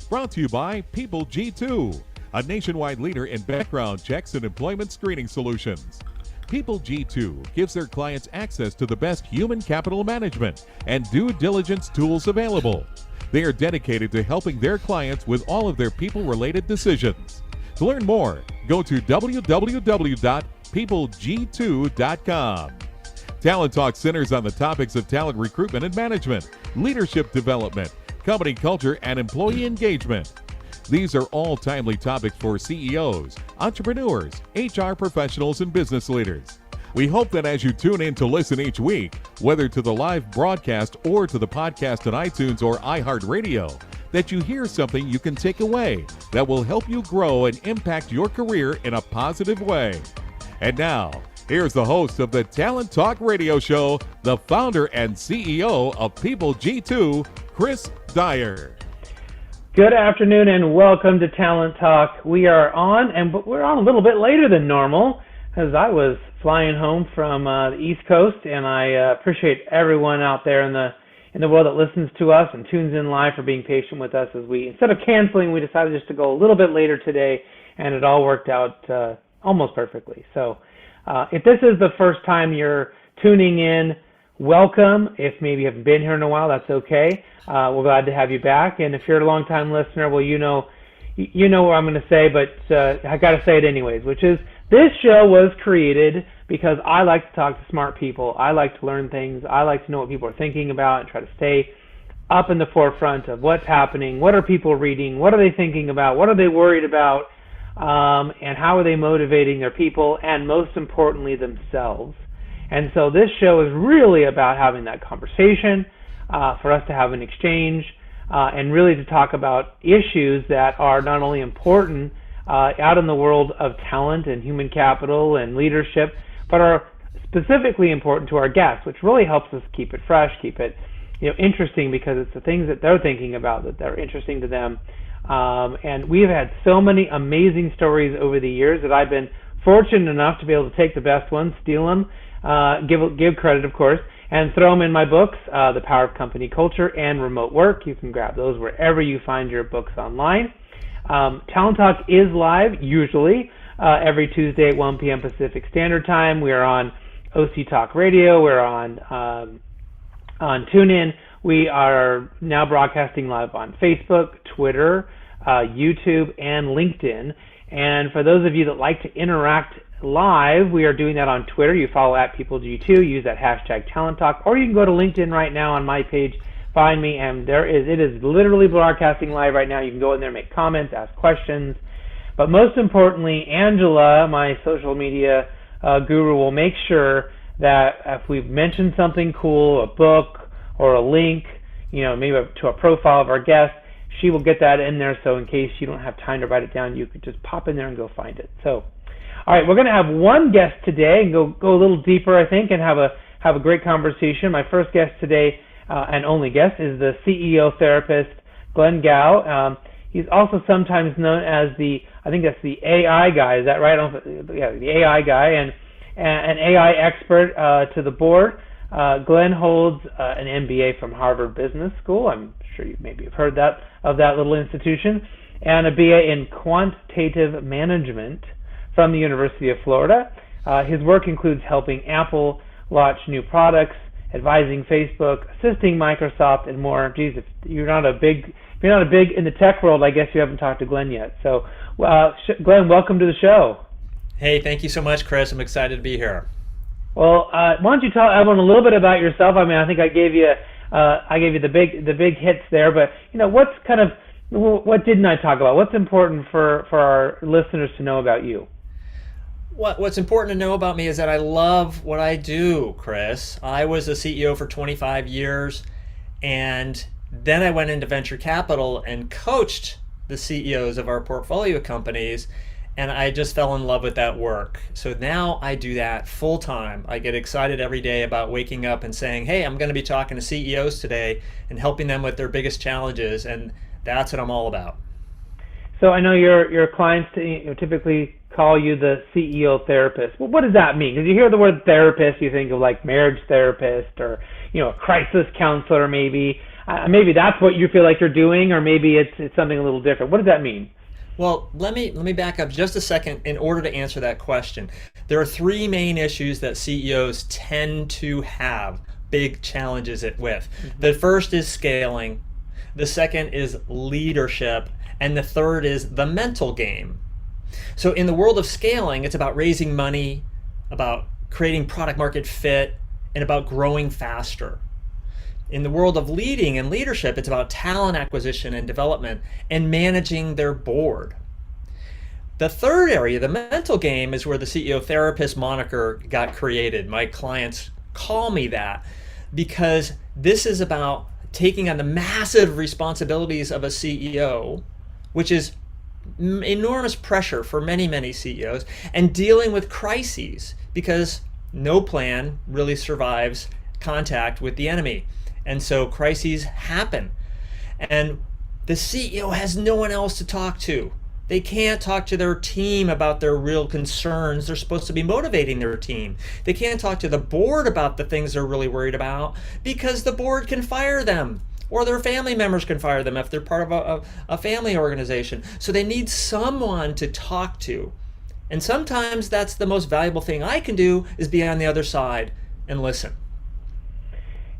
Brought to you by People G2, a nationwide leader in background checks and employment screening solutions. People G2 gives their clients access to the best human capital management and due diligence tools available. They are dedicated to helping their clients with all of their people-related decisions. To learn more, go to www.peopleg2.com. Talent Talk centers on the topics of talent recruitment and management, leadership development, company culture, and employee engagement. These are all timely topics for CEOs, entrepreneurs, HR professionals, and business leaders. We hope that as you tune in to listen each week, whether to the live broadcast or to the podcast on iTunes or iHeartRadio, that you hear something you can take away that will help you grow and impact your career in a positive way. And now, here's the host of the Talent Talk radio show, the founder and CEO of People G2, Chris Dyer. Good afternoon and welcome to Talent Talk. We are on, and we're on a little bit later than normal because I was flying home from the East Coast, and I appreciate everyone out there in the world that listens to us and tunes in live for being patient with us as we, instead of canceling, we decided just to go a little bit later today, and it all worked out almost perfectly. So if this is the first time you're tuning in, welcome. If maybe you haven't been here in a while, that's okay. We're glad to have you back. And if you're a long-time listener, well, you know what I'm going to say, but I got to say it anyways, which is this show was created because I like to talk to smart people. I like to learn things. I like to know what people are thinking about and try to stay up in the forefront of what's happening. What are people reading? What are they thinking about? What are they worried about? And how are they motivating their people? And most importantly, themselves. And so this show is really about having that conversation, for us to have an exchange, and really to talk about issues that are not only important out in the world of talent and human capital and leadership, but are specifically important to our guests, which really helps us keep it fresh, keep it interesting, because it's the things that they're thinking about that are interesting to them. And we've had so many amazing stories over the years that I've been fortunate enough to be able to take the best ones, steal them, give credit, of course, and throw them in my books, The Power of Company Culture and Remote Work. You can grab those wherever you find your books online. Talent Talk is live, usually, every Tuesday at 1 p.m. Pacific Standard Time. We are on OC Talk Radio. We're on TuneIn. We are now broadcasting live on Facebook, Twitter, YouTube, and LinkedIn. And for those of you that like to interact live, we are doing that on Twitter. You follow at PeopleG2, use that hashtag TalentTalk, or you can go to LinkedIn right now on my page, find me, and it is literally broadcasting live right now. You can go in there, make comments, ask questions. But most importantly, Angela, my social media guru, will make sure that if we've mentioned something cool, a book or a link, maybe to a profile of our guest, she will get that in there. So in case you don't have time to write it down, you could just pop in there and go find it. So, all right, we're going to have one guest today and go a little deeper, I think, and have a great conversation. My first guest today, and only guest, is the CEO therapist, Glenn Gow. He's also sometimes known as the AI guy. Is that right? Yeah, the AI guy, and an AI expert to the board. Glenn holds an MBA from Harvard Business School. I'm sure you maybe have heard of that little institution, and a BA in quantitative management from the University of Florida. His work includes helping Apple launch new products, advising Facebook, assisting Microsoft, and more. Geez, if you're not a big in the tech world, I guess you haven't talked to Glenn yet. So, Glenn, welcome to the show. Hey, thank you so much, Chris. I'm excited to be here. Well, why don't you tell everyone a little bit about yourself? I mean, I think I gave you the big hits there, but what didn't I talk about? What's important for our listeners to know about you? What's important to know about me is that I love what I do, Chris. I was a CEO for 25 years, and then I went into venture capital and coached the CEOs of our portfolio companies, and I just fell in love with that work. So now I do that full time. I get excited every day about waking up and saying, hey, I'm going to be talking to CEOs today and helping them with their biggest challenges, and that's what I'm all about. So I know your clients typically call you the CEO therapist. Well, what does that mean? Because you hear the word therapist, you think of like marriage therapist or a crisis counselor maybe. maybe that's what you feel like you're doing, or maybe it's something a little different. What does that mean? Well, let me back up just a second in order to answer that question. There are three main issues that CEOs tend to have big challenges with. The first is scaling, the second is leadership, and the third is the mental game. So in the world of scaling, it's about raising money, about creating product market fit, and about growing faster. In the world of leading and leadership, it's about talent acquisition and development and managing their board. The third area, the mental game, is where the CEO therapist moniker got created. My clients call me that because this is about taking on the massive responsibilities of a CEO, which is enormous pressure for many, many CEOs, and dealing with crises because no plan really survives contact with the enemy. And so crises happen. And the CEO has no one else to talk to. They can't talk to their team about their real concerns. They're supposed to be motivating their team. They can't talk to the board about the things they're really worried about because the board can fire them, or their family members can fire them if they're part of a family organization. So they need someone to talk to. And sometimes that's the most valuable thing I can do, is be on the other side and listen.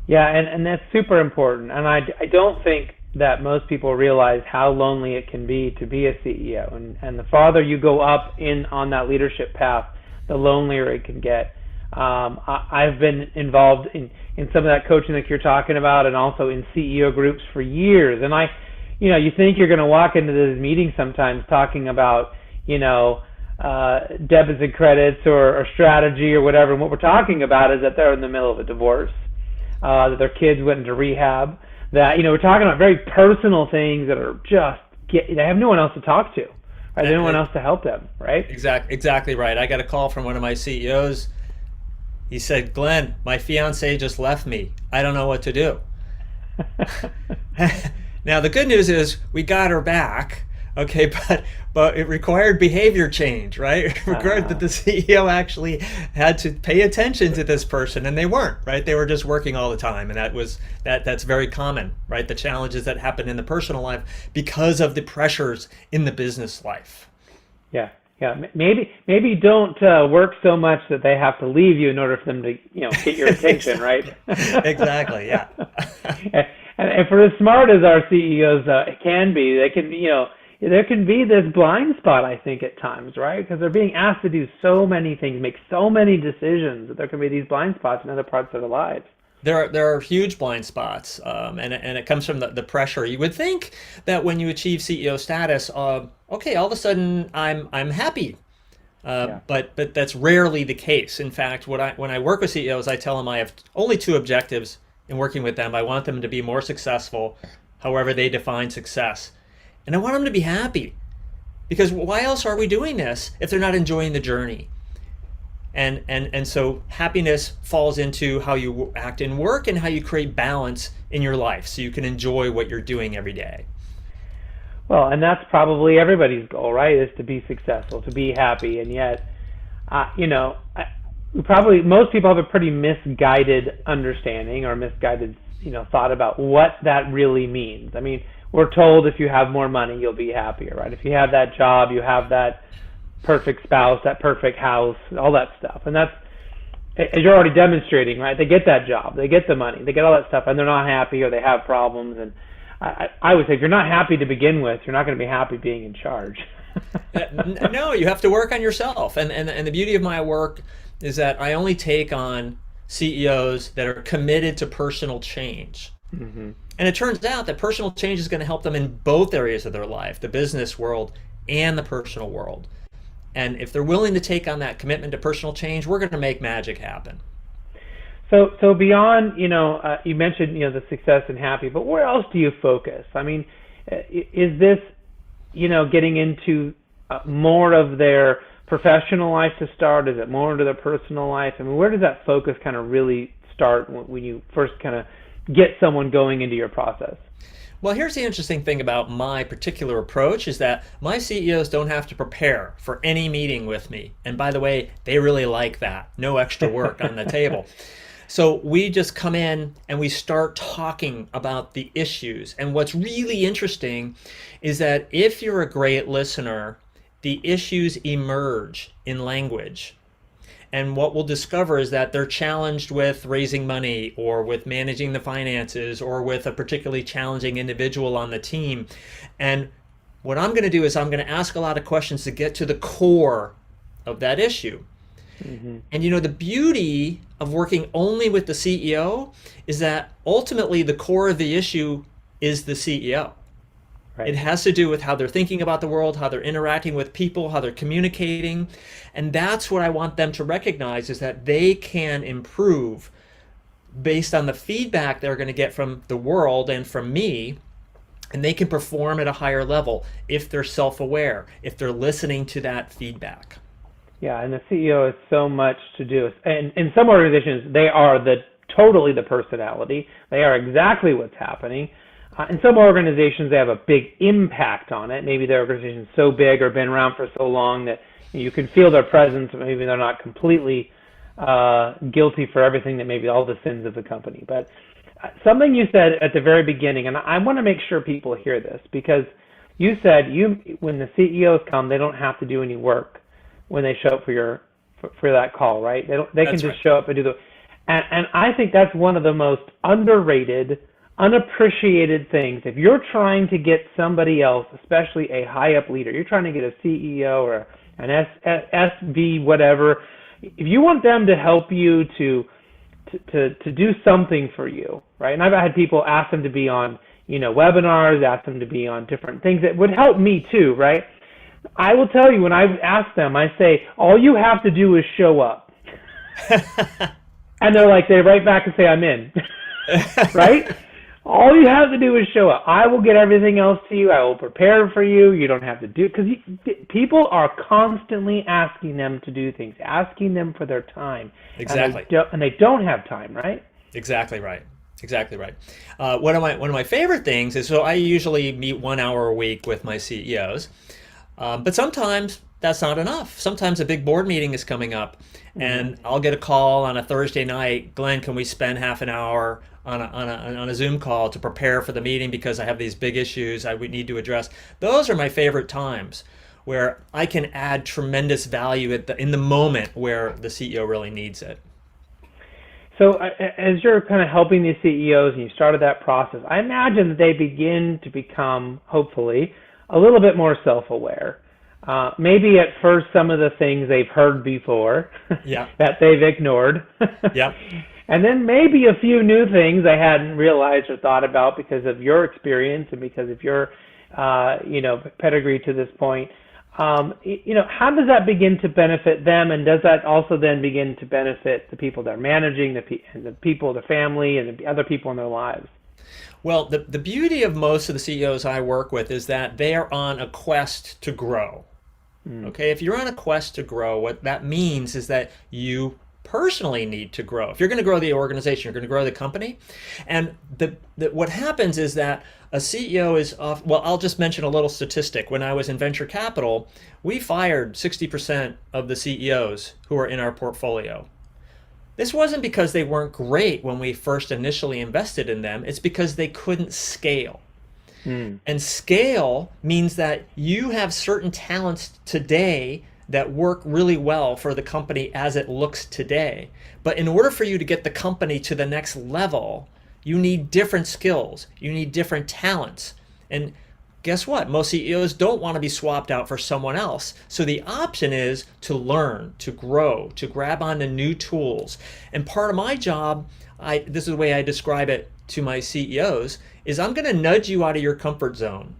Yeah, and that's super important. And I don't think that most people realize how lonely it can be to be a CEO. And the farther you go up on that leadership path, the lonelier it can get. I've been involved in some of that coaching that you're talking about, and also in CEO groups for years. And you think you're going to walk into this meeting sometimes talking about, debits and credits or strategy or whatever. And what we're talking about is that they're in the middle of a divorce. That their kids went into rehab, that, we're talking about very personal things that are they have no one else to talk to, right? There's no one else to help them, right? Exactly right. I got a call from one of my CEOs. He said, "Glenn, my fiance just left me. I don't know what to do." Now, the good news is we got her back, okay, but it required behavior change, right? It required that the CEO actually had to pay attention to this person, and they weren't, right? They were just working all the time, and that's very common, right? The challenges that happen in the personal life because of the pressures in the business life. Yeah. Maybe don't work so much that they have to leave you in order for them to, get your attention, right? Exactly. Yeah. And for as smart as our CEOs can be, they can, there can be this blind spot, I think, at times, right? Because they're being asked to do so many things, make so many decisions, that there can be these blind spots in other parts of their lives. There are huge blind spots, and it comes from the pressure. You would think that when you achieve CEO status, okay, all of a sudden I'm happy, but that's rarely the case. In fact, when I work with CEOs, I tell them I have only two objectives in working with them. I want them to be more successful, however they define success, and I want them to be happy, because why else are we doing this if they're not enjoying the journey? And so happiness falls into how you act in work and how you create balance in your life so you can enjoy what you're doing every day. Well, and that's probably everybody's goal, right? Is to be successful, to be happy. And yet, most people have a pretty misguided understanding or misguided, thought about what that really means. I mean, we're told if you have more money, you'll be happier, right? If you have that job, you have that perfect spouse, that perfect house, all that stuff. And that's, as you're already demonstrating, right? They get that job, they get the money, they get all that stuff, and they're not happy or they have problems. And I would say if you're not happy to begin with, you're not going to be happy being in charge. No, you have to work on yourself. And the beauty of my work is that I only take on CEOs that are committed to personal change. Mm-hmm. And it turns out that personal change is going to help them in both areas of their life, the business world and the personal world. And if they're willing to take on that commitment to personal change, we're going to make magic happen. So beyond, you mentioned, the success and happy, but where else do you focus? I mean, is this, getting into more of their professional life to start? Is it more into their personal life? I mean, where does that focus kind of really start when you first kind of get someone going into your process? Well, here's the interesting thing about my particular approach is that my CEOs don't have to prepare for any meeting with me. And by the way, they really like that. No extra work on the table. So we just come in and we start talking about the issues. And what's really interesting is that if you're a great listener, the issues emerge in language. And what we'll discover is that they're challenged with raising money or with managing the finances or with a particularly challenging individual on the team. And what I'm going to do is I'm going to ask a lot of questions to get to the core of that issue. Mm-hmm. And the beauty of working only with the CEO is that ultimately the core of the issue is the CEO. Right. It has to do with how they're thinking about the world, how they're interacting with people, how they're communicating. And that's what I want them to recognize, is that they can improve based on the feedback they're going to get from the world and from me. And they can perform at a higher level if they're self-aware, if they're listening to that feedback. Yeah, and the CEO has so much to do. And in some organizations, they are totally the personality. They are exactly what's happening. In some organizations, they have a big impact on it. Maybe their organization's so big or been around for so long that you can feel their presence. Maybe they're not completely guilty for everything, that maybe all the sins of the company. But something you said at the very beginning, and I want to make sure people hear this, because you said when the CEOs come, they don't have to do any work when they show up for that call, right? They can just show up and do and I think that's one of the most underrated, unappreciated things. If you're trying to get somebody else, especially a high up leader, you're trying to get a CEO or an SV whatever, if you want them to help you to do something for you, right? And I've had people ask them to be on, webinars, ask them to be on different things that would help me too, right? I will tell you, when I ask them, I say, all you have to do is show up. And they're like, they write back and say, I'm in, right? All you have to do is show up. I will get everything else to you. I will prepare for you. You don't have to do, because people are constantly asking them to do things, asking them for their time. Exactly. And they don't have time, right? Exactly right. Exactly right. One of my favorite things is, so I usually meet 1 hour a week with my CEOs, but sometimes that's not enough. Sometimes a big board meeting is coming up, and I'll get a call on a Thursday night. Glenn, can we spend half an hour on a Zoom call to prepare for the meeting because I have these big issues I would need to address? Those are my favorite times, where I can add tremendous value in the moment where the CEO really needs it. So as you're kind of helping these CEOs and you started that process, I imagine that they begin to become, hopefully, a little bit more self-aware. Maybe at first some of the things they've heard before that they've ignored. Yeah. And then maybe a few new things they hadn't realized or thought about because of your experience and because of your, pedigree to this point. How does that begin to benefit them, and does that also then begin to benefit the people they're managing, the people, the family, and the other people in their lives? Well, the beauty of most of the CEOs I work with is that they are on a quest to grow. Okay, if you're on a quest to grow, what that means is that you personally need to grow. If you're going to grow the organization, you're going to grow the company. And what happens is that a CEO is off. Well, I'll just mention a little statistic. When I was in venture capital, we fired 60% of the CEOs who were in our portfolio. This wasn't because they weren't great when we first initially invested in them. It's because they couldn't scale. And scale means that you have certain talents today that work really well for the company as it looks today. But in order for you to get the company to the next level, you need different skills. You need different talents. And guess what? Most CEOs don't want to be swapped out for someone else. So the option is to learn, to grow, to grab onto new tools. And part of my job, this is the way I describe it to my CEOs, is I'm going to nudge you out of your comfort zone.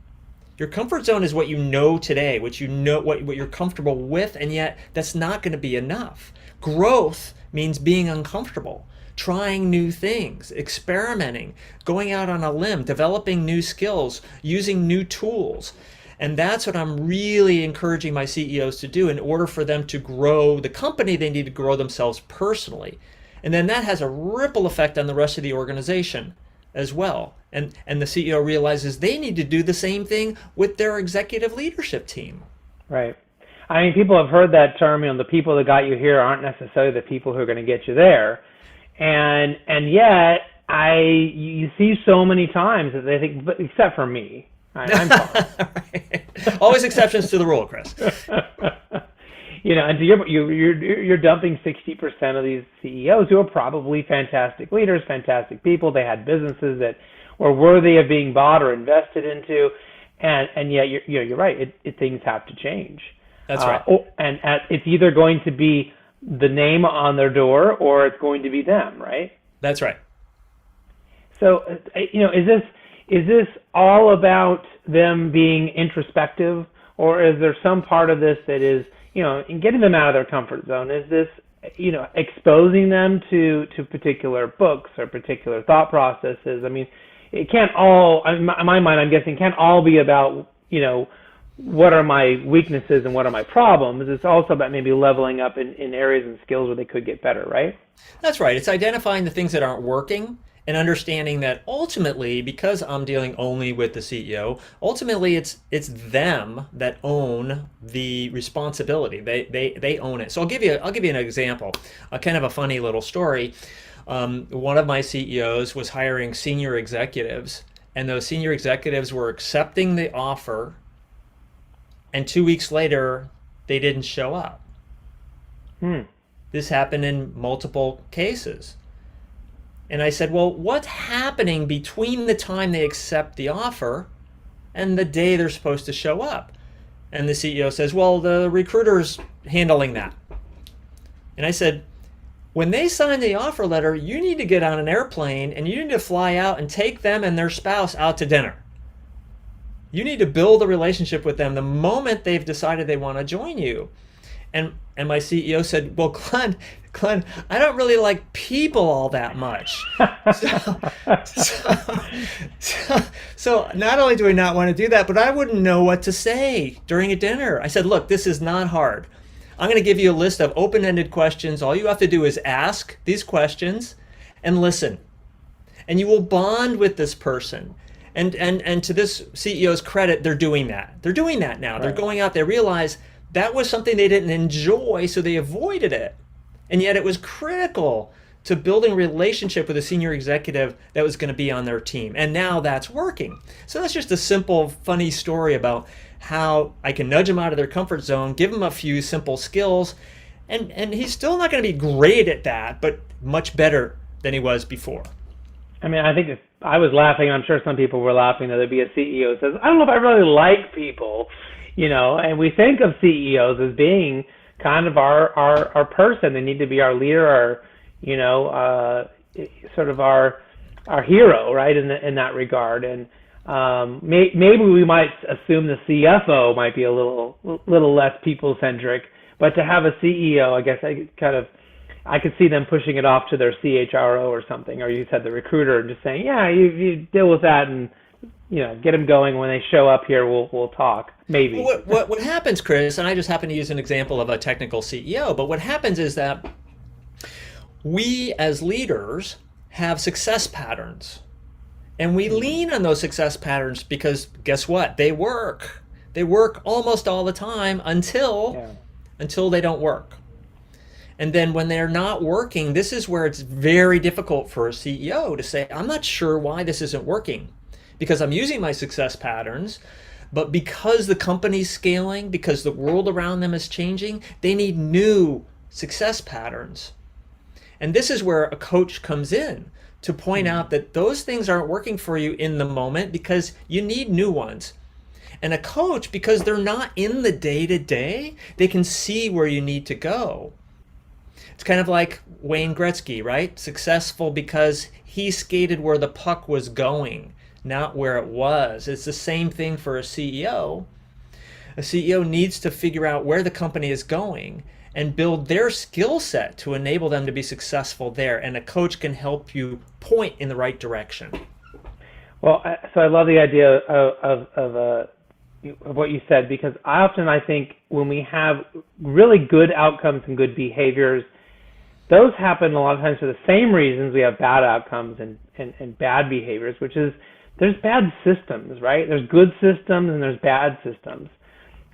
Your comfort zone is what you know today, what you're comfortable with, and yet that's not going to be enough. Growth means being uncomfortable, trying new things, experimenting, going out on a limb, developing new skills, using new tools. And that's what I'm really encouraging my CEOs to do. In order for them to grow the company, they need to grow themselves personally. And then that has a ripple effect on the rest of the organization as well. And the CEO realizes they need to do the same thing with their executive leadership team. Right. I mean, people have heard that term, the people that got you here aren't necessarily the people who are going to get you there. and yet you see so many times that they think, but except for me, I'm fine. Right. Always exceptions to the rule, Chris. And you're dumping 60% of these CEOs who are probably fantastic leaders, fantastic people. They had businesses that were worthy of being bought or invested into, and yet you're right. Things have to change. That's right. It's either going to be the name on their door or it's going to be them, right? That's right. So, is this all about them being introspective, or is there some part of this that is, in getting them out of their comfort zone? Is this, exposing them to particular books or particular thought processes? I mean, it can't all, in my mind, I'm guessing, can't all be about, what are my weaknesses and what are my problems. It's also about maybe leveling up in areas and skills where they could get better, right? That's right. It's identifying the things that aren't working and understanding that ultimately, because I'm dealing only with the CEO, ultimately it's them that own the responsibility. They own it. So I'll give you an example, a kind of a funny little story. One of my CEOs was hiring senior executives, and those senior executives were accepting the offer, and 2 weeks later, they didn't show up. This happened in multiple cases. And I said, well, what's happening between the time they accept the offer and the day they're supposed to show up? And the CEO says, well, the recruiter's handling that. And I said, when they sign the offer letter, you need to get on an airplane and you need to fly out and take them and their spouse out to dinner. You need to build a relationship with them the moment they've decided they want to join you. And my CEO said, well, Glenn, I don't really like people all that much. So not only do I not want to do that, but I wouldn't know what to say during a dinner. I said, look, this is not hard. I'm going to give you a list of open-ended questions. All you have to do is ask these questions and listen. And you will bond with this person. And to this CEO's credit, they're doing that. They're doing that now. Right. They're going out, they realize that was something they didn't enjoy, so they avoided it. And yet it was critical to building a relationship with a senior executive that was going to be on their team. And now that's working. So that's just a simple, funny story about how I can nudge them out of their comfort zone, give them a few simple skills, and he's still not going to be great at that, but much better than he was before. I mean, I think if I was laughing, I'm sure some people were laughing, that there'd be a CEO who says, I don't know if I really like people, and we think of CEOs as being kind of our person. They need to be our leader, sort of our hero, right, in that regard. And maybe we might assume the CFO might be a little less people-centric, but to have a CEO, I guess I could see them pushing it off to their CHRO or something, or you said the recruiter, and just saying, yeah, you deal with that and get them going. When they show up here, we'll talk. Maybe. What happens, Chris, and I just happen to use an example of a technical CEO, but what happens is that we as leaders have success patterns, and we lean on those success patterns because guess what? They work. They work almost all the time until they don't work. And then when they're not working, this is where it's very difficult for a CEO to say, I'm not sure why this isn't working, because I'm using my success patterns, but because the company's scaling, because the world around them is changing, they need new success patterns. And this is where a coach comes in to point out that those things aren't working for you in the moment because you need new ones. And a coach, because they're not in the day-to-day, they can see where you need to go. It's kind of like Wayne Gretzky, right? Successful because he skated where the puck was going, not where it was. It's the same thing for a CEO. A CEO needs to figure out where the company is going and build their skill set to enable them to be successful there. And a coach can help you point in the right direction. Well, so I love the idea of what you said, because I think when we have really good outcomes and good behaviors, those happen a lot of times for the same reasons we have bad outcomes and bad behaviors, which is there's bad systems, right? There's good systems and there's bad systems.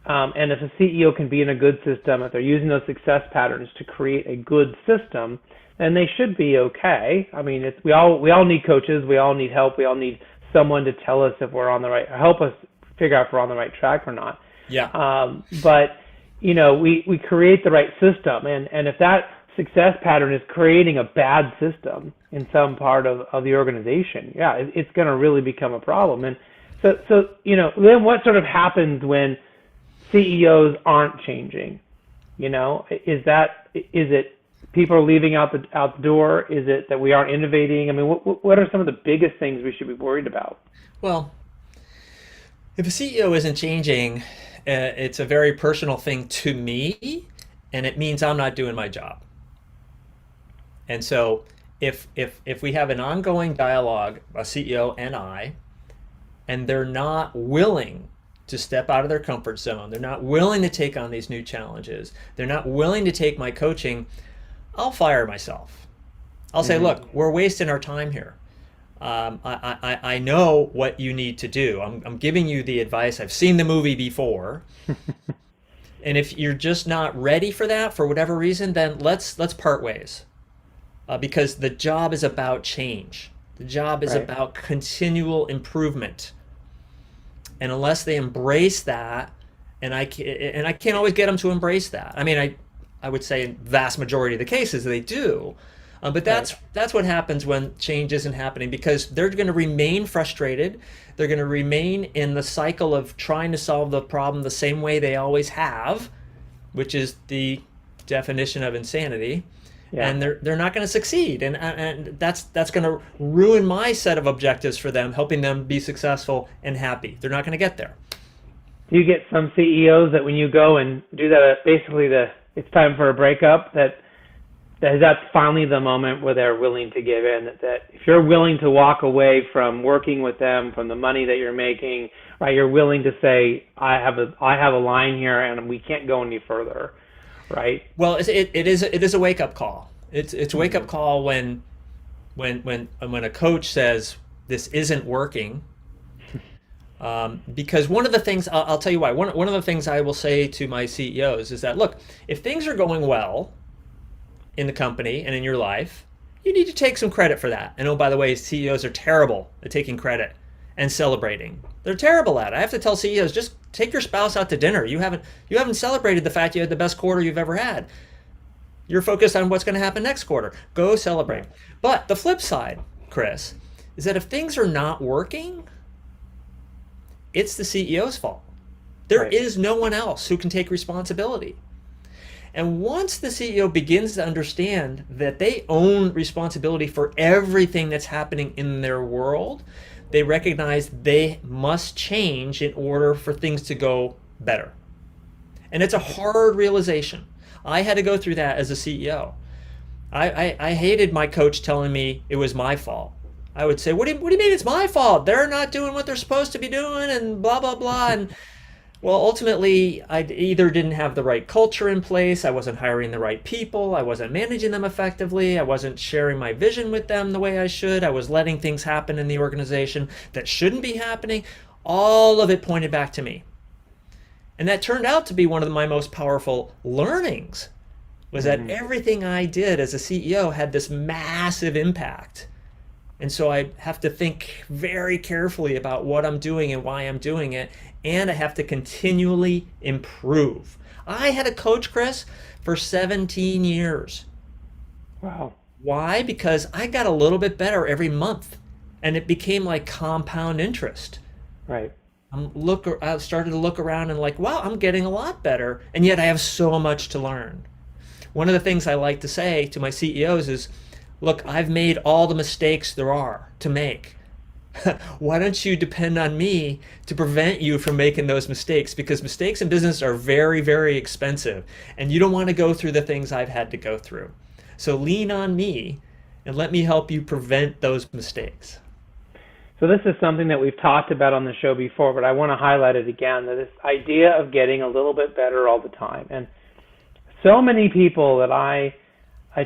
And if a CEO can be in a good system, if they're using those success patterns to create a good system, and they should be okay. I mean, we all need coaches, we all need help, we all need someone to tell us if we're on the right, or help us figure out if we're on the right track or not. Yeah. But we create the right system, and if that success pattern is creating a bad system in some part of the organization, it's going to really become a problem. And so then what sort of happens when CEOs aren't changing? Is it people are leaving out the door? Is it that we aren't innovating? I mean, what are some of the biggest things we should be worried about? Well, if a CEO isn't changing, it's a very personal thing to me, and it means I'm not doing my job. And so if we have an ongoing dialogue, a CEO and I, and they're not willing to step out of their comfort zone, they're not willing to take on these new challenges, they're not willing to take my coaching, I'll fire myself. I'll say, look, we're wasting our time here. I know what you need to do. I'm giving you the advice. I've seen the movie before. And if you're just not ready for that for whatever reason, then let's part ways. Because the job is about change. The job is about continual improvement. And unless they embrace that, and I can't always get them to embrace that. I mean, I would say in vast majority of the cases they do. But that's what happens when change isn't happening, because they're going to remain frustrated. They're going to remain in the cycle of trying to solve the problem the same way they always have, which is the definition of insanity. Yeah. And they're not going to succeed, and that's going to ruin my set of objectives for them, helping them be successful and happy. They're not going to get there. Do you get some CEOs that when you go and do that, basically it's time for a breakup, that's finally the moment where they're willing to give in, that if you're willing to walk away from working with them, from the money that you're making, right, you're willing to say, I have a line here and we can't go any further. Right. Well, it is a wake up call. It's a wake up call when a coach says this isn't working. Because one of the things I'll tell you why. One of the things I will say to my CEOs is that, look, if things are going well in the company and in your life, you need to take some credit for that. And oh, by the way, CEOs are terrible at taking credit and celebrating. They're terrible at it. I have to tell CEOs, just take your spouse out to dinner. You haven't celebrated the fact you had the best quarter you've ever had. You're focused on what's going to happen next quarter. Go celebrate. But the flip side, Chris, is that if things are not working, it's the CEO's fault. There is no one else who can take responsibility. And once the CEO begins to understand that they own responsibility for everything that's happening in their world, they recognize they must change in order for things to go better. And it's a hard realization. I had to go through that as a CEO. I hated my coach telling me it was my fault. I would say, what do you mean it's my fault? They're not doing what they're supposed to be doing and blah, blah, blah. And well, ultimately, I either didn't have the right culture in place, I wasn't hiring the right people, I wasn't managing them effectively, I wasn't sharing my vision with them the way I should, I was letting things happen in the organization that shouldn't be happening. All of it pointed back to me. And that turned out to be one of my most powerful learnings, was that everything I did as a CEO had this massive impact. And so I have to think very carefully about what I'm doing and why I'm doing it. And I have to continually improve. I had a coach, Chris, for 17 years. Wow. Why? Because I got a little bit better every month. And it became like compound interest. Right. I started to look around and like, wow, I'm getting a lot better. And yet I have so much to learn. One of the things I like to say to my CEOs is, look, I've made all the mistakes there are to make. Why don't you depend on me to prevent you from making those mistakes? Because mistakes in business are very, very expensive. And you don't want to go through the things I've had to go through. So lean on me and let me help you prevent those mistakes. So this is something that we've talked about on the show before, but I want to highlight it again, that this idea of getting a little bit better all the time. And so many people that I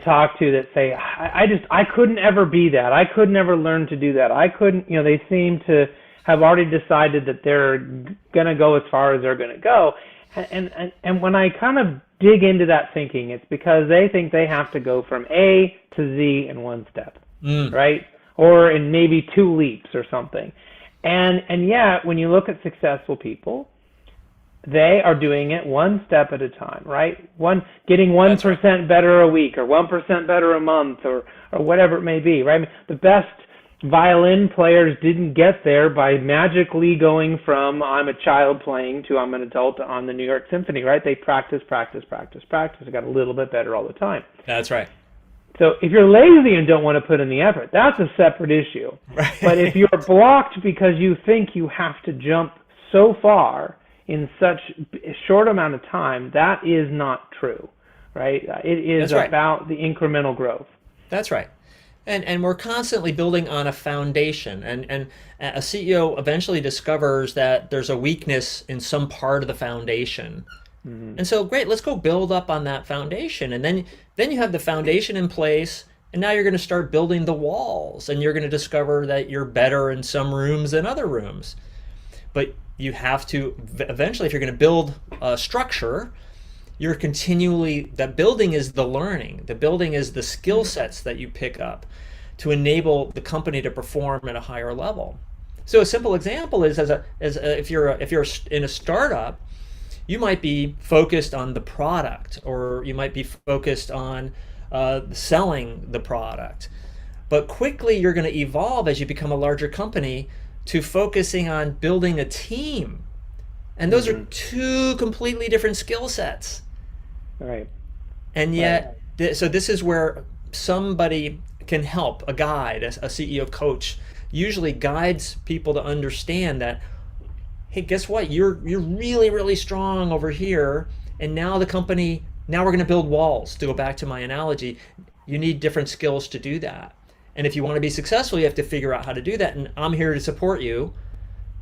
talk to that say, I couldn't ever be that. I could never learn to do that. I couldn't, they seem to have already decided that they're going to go as far as they're going to go. And when I kind of dig into that thinking, it's because they think they have to go from A to Z in one step, right? Or in maybe 2 leaps or something. And yet, when you look at successful people, they are doing it one step at a time, right? Getting 1% better a week, or 1% better a month, or whatever it may be, right? I mean, the best violin players didn't get there by magically going from I'm a child playing to I'm an adult on the New York Symphony, right? They practice, and got a little bit better all the time. That's right. So if you're lazy and don't want to put in the effort, that's a separate issue. Right. But if you're blocked because you think you have to jump so far in such a short amount of time, that is not true, right? It is about the incremental growth. That's right. And we're constantly building on a foundation. And a CEO eventually discovers that there's a weakness in some part of the foundation. And so, great, let's go build up on that foundation. And then you have the foundation in place, and now you're going to start building the walls. And you're going to discover that you're better in some rooms than other rooms. But you have to, eventually, if you're going to build a structure, you're continually, that building is the learning. The building is the skill sets that you pick up to enable the company to perform at a higher level. So a simple example is if you're in a startup, you might be focused on the product, or you might be focused on selling the product. But quickly you're going to evolve as you become a larger company to focusing on building a team. And those are 2 completely different skill sets. Right. And yet, so this is where somebody can help, a guide, a CEO coach, usually guides people to understand that, hey, guess what? You're really, really strong over here, and now we're going to build walls. To go back to my analogy, you need different skills to do that. And if you want to be successful, you have to figure out how to do that, and I'm here to support you.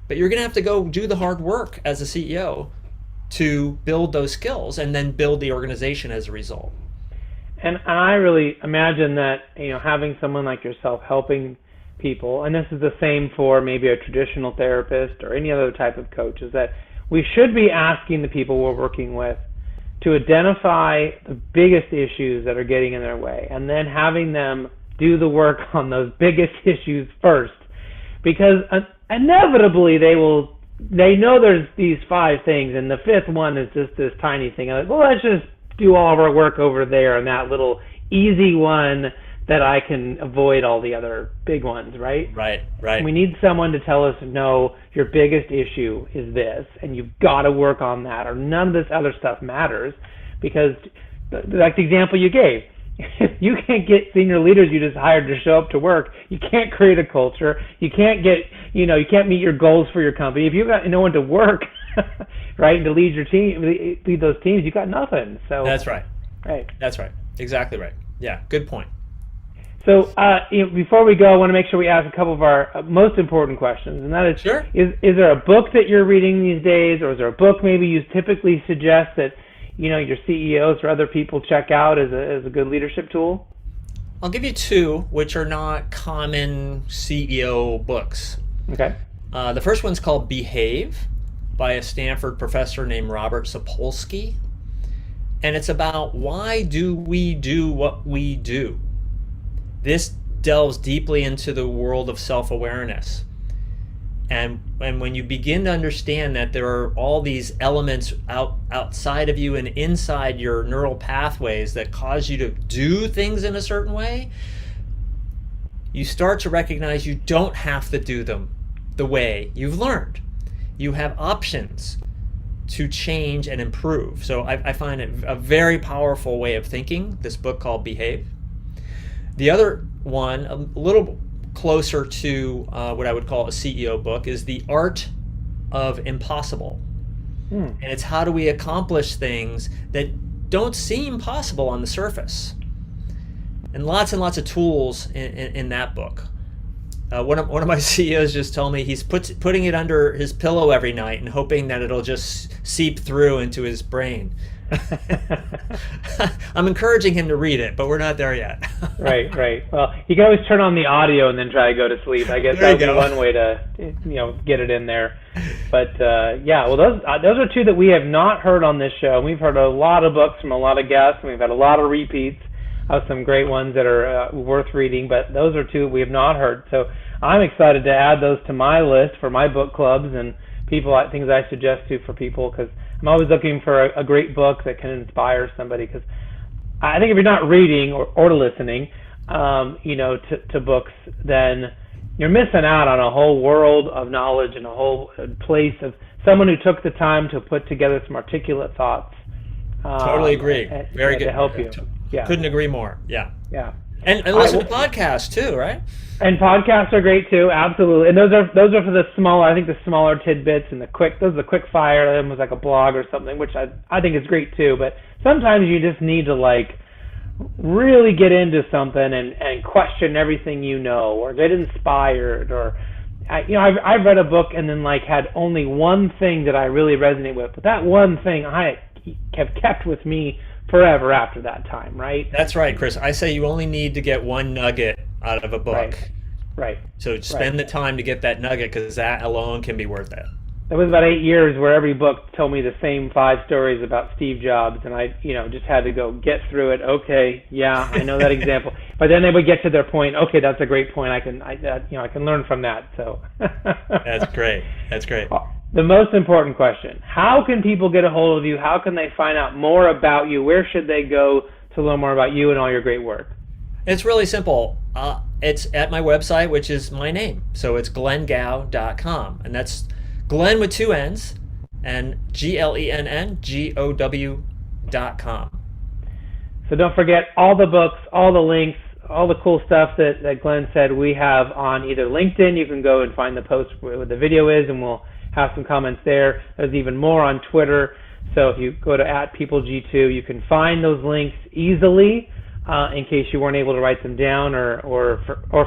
But you're going to have to go do the hard work as a CEO to build those skills and then build the organization as a result. And I really imagine that, having someone like yourself helping people, and this is the same for maybe a traditional therapist or any other type of coach, is that we should be asking the people we're working with to identify the biggest issues that are getting in their way, and then having them do the work on those biggest issues first. Because inevitably they know there's these 5 things, and the 5th one is just this tiny thing. I'm like, well, let's just do all of our work over there on that little easy one that I can avoid all the other big ones, right? Right. We need someone to tell us, no, your biggest issue is this, and you've got to work on that, or none of this other stuff matters. Because, like the example you gave, if you can't get senior leaders you just hired to show up to work, you can't create a culture, you can't you can't meet your goals for your company. If you've got no one to work, right, and to lead your team, lead those teams, you got nothing. So that's right. Right. That's right. Exactly right. Yeah, good point. So before we go, I want to make sure we ask a couple of our most important questions, and that is, sure. Is there a book that you're reading these days, or is there a book maybe you typically suggest that your CEOs or other people check out as a good leadership tool? I'll give you 2, which are not common CEO books. Okay. The first one's called Behave by a Stanford professor named Robert Sapolsky. And it's about why do we do what we do. This delves deeply into the world of self-awareness. And when you begin to understand that there are all these elements outside of you and inside your neural pathways that cause you to do things in a certain way, you start to recognize you don't have to do them the way you've learned. You have options to change and improve. So I find it a very powerful way of thinking, this book called Behave. The other one, a little closer to what I would call a CEO book, is The Art of Impossible. And it's how do we accomplish things that don't seem possible on the surface. And lots of tools in that book. One of my CEOs just told me he's putting it under his pillow every night and hoping that it'll just seep through into his brain. I'm encouraging him to read it, but we're not there yet. Right. Well, you can always turn on the audio and then try to go to sleep. I guess that would be one way to, get it in there. But yeah, well, those are two that we have not heard on this show. We've heard a lot of books from a lot of guests, and we've had a lot of repeats of some great ones that are worth reading. But those are two we have not heard. So I'm excited to add those to my list for my book clubs and things I suggest to for people, because I'm always looking for a great book that can inspire somebody. Because I think if you're not reading or listening, to books, then you're missing out on a whole world of knowledge and a whole place of someone who took the time to put together some articulate thoughts. Totally agree. Very good to help you. Yeah. Couldn't agree more. Yeah. Yeah. And listen to podcasts too, right? And podcasts are great too, absolutely. And those are for the smaller tidbits and the quick fire. It was like a blog or something, which I think is great too. But sometimes you just need to really get into something and question everything or get inspired, or I've read a book and then had only one thing that I really resonate with, but that one thing I have kept with me forever after that time, right? That's right, Chris. I say you only need to get one nugget out of a book. Right. So spend the time to get that nugget, because that alone can be worth it. It was about 8 years where every book told me the same 5 stories about Steve Jobs, and I, just had to go get through it. Okay, yeah, I know that example. But then they would get to their point. Okay, that's a great point. I can learn from that. So That's great. The most important question: how can people get a hold of you? How can they find out more about you? Where should they go to learn more about you and all your great work? It's really simple. It's at my website, which is my name. So it's glenngow.com, and that's Glenn with 2 N's, and GLENNGOW.com. So don't forget all the books, all the links, all the cool stuff that Glenn said we have on either LinkedIn. You can go and find the post where the video is, and we'll have some comments there. There's even more on Twitter. So if you go to @PeopleG2, you can find those links easily in case you weren't able to write them down or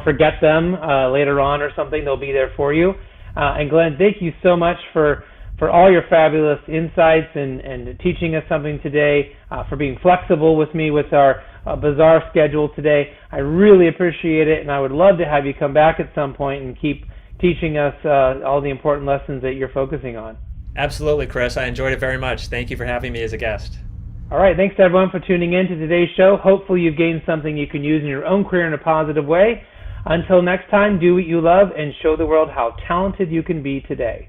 forget them later on or something. They'll be there for you. And Glenn, thank you so much for all your fabulous insights and teaching us something today, for being flexible with me with our bizarre schedule today. I really appreciate it, and I would love to have you come back at some point and keep teaching us all the important lessons that you're focusing on. Absolutely, Chris. I enjoyed it very much. Thank you for having me as a guest. All right. Thanks to everyone for tuning in to today's show. Hopefully you've gained something you can use in your own career in a positive way. Until next time, do what you love and show the world how talented you can be today.